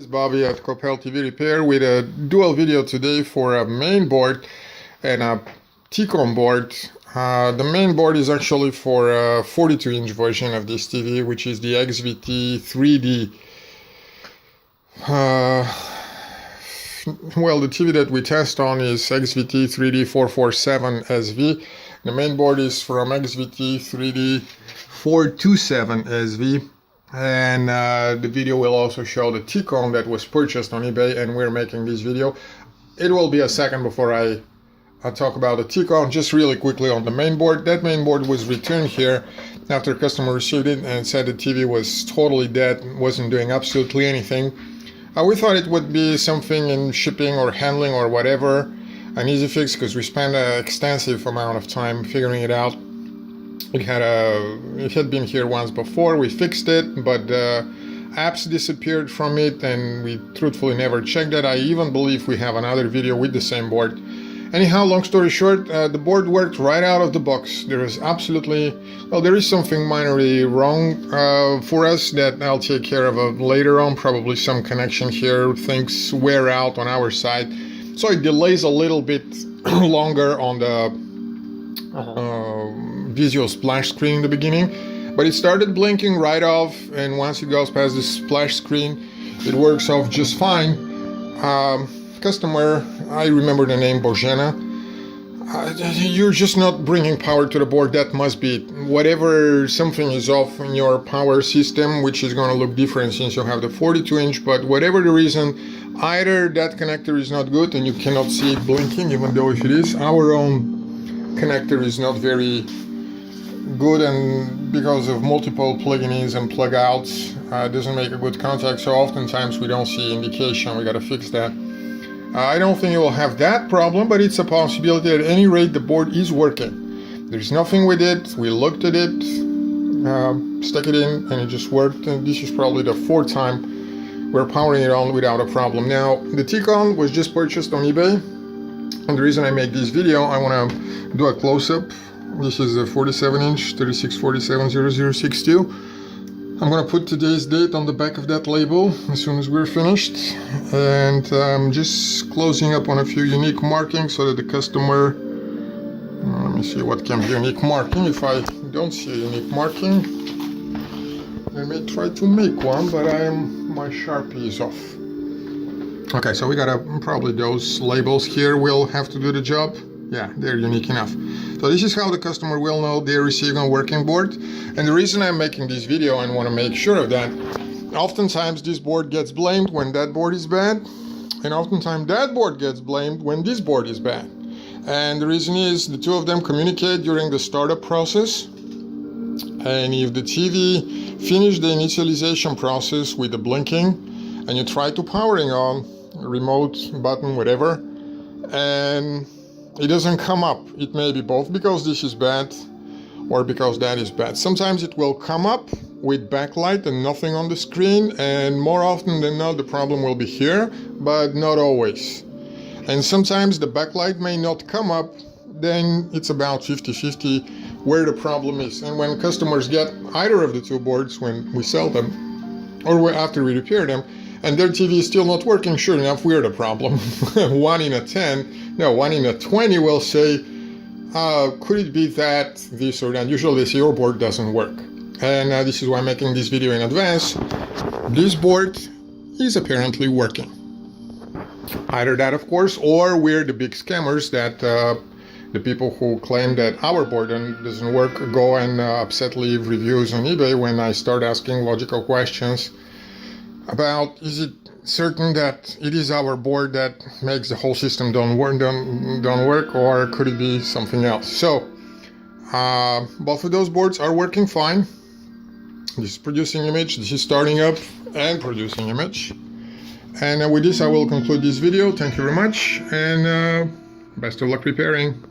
This is Bobby at Copel TV Repair with a dual video today for a main board and a TCON board. The main board is actually for a 42-inch version of this TV, which is the XVT 3D. Well, the TV that we test on is XVT 3D 447 SV. The main board is from XVT 3D 427 SV. And the video will also show the TCON that was purchased on eBay, and we're making this video. It will be a second before I talk about the TCON. Just really quickly on the main board. That main board was returned here after customer received it and said the TV was totally dead, wasn't doing absolutely anything. We thought it would be something in shipping or handling or whatever, an easy fix, because we spent an extensive amount of time figuring it out. It had been here once before. We fixed it, but apps disappeared from it, and we truthfully never checked that. I even believe we have another video with the same board. Anyhow, long story short, the board worked right out of the box. There is absolutely, well, there is something minorly wrong for us that I'll take care of later on. Probably some connection here, things wear out on our side, so it delays a little bit longer on the Vizio splash screen in the beginning, but it started blinking right off, and once it goes past the splash screen, it works off just fine. Customer, I remember the name, Bojana. You're just not bringing power to the board. That must be it. Whatever, something is off in your power system, which is going to look different since you have the 42-inch, but whatever the reason, either that connector is not good and you cannot see it blinking, even though if it is, our own connector is not very good, and because of multiple plug-ins and plug-outs, doesn't make a good contact, so oftentimes we don't see indication. We got to fix that. I don't think it will have that problem, but it's a possibility. At any rate, the board is working. There's nothing with it. We looked at it, stuck it in, and it just worked. And this is probably the fourth time we're powering it on without a problem. Now, the TCON was just purchased on eBay, and the reason I make this video, I want to do a close-up. This is a 47-inch 36470062. I'm going to put today's date on the back of that label as soon as we're finished, and I'm just closing up on a few unique markings so that the customer, let me see what can be unique marking. If I don't see a unique marking, I may try to make one, but my Sharpie is off. Okay, so we got probably those labels here will have to do the job. Yeah, they're unique enough. So this is how the customer will know they're receiving a working board. And the reason I'm making this video and want to make sure of that, oftentimes this board gets blamed when that board is bad, and oftentimes that board gets blamed when this board is bad. And the reason is the two of them communicate during the startup process. And if the TV finished the initialization process with the blinking, and you try to powering on, remote button, whatever, and it doesn't come up. It may be both because this is bad or because that is bad. Sometimes it will come up with backlight and nothing on the screen, and more often than not the problem will be here, but not always. And sometimes the backlight may not come up, then it's about 50-50 where the problem is. And when customers get either of the two boards, when we sell them or after we repair them, and their TV is still not working, sure enough, we're the problem. 1 in a 20 will say, could it be that, this or that? Usually they say your board doesn't work. And this is why I'm making this video in advance. This board is apparently working. Either that, of course, or we're the big scammers that the people who claim that our board doesn't work go and upset leave reviews on eBay when I start asking logical questions about, is it certain that it is our board that makes the whole system don't work, or could it be something else? So both of those boards are working fine. This is producing image, this is starting up and producing image, and with this I will conclude this video. Thank you very much, and best of luck repairing.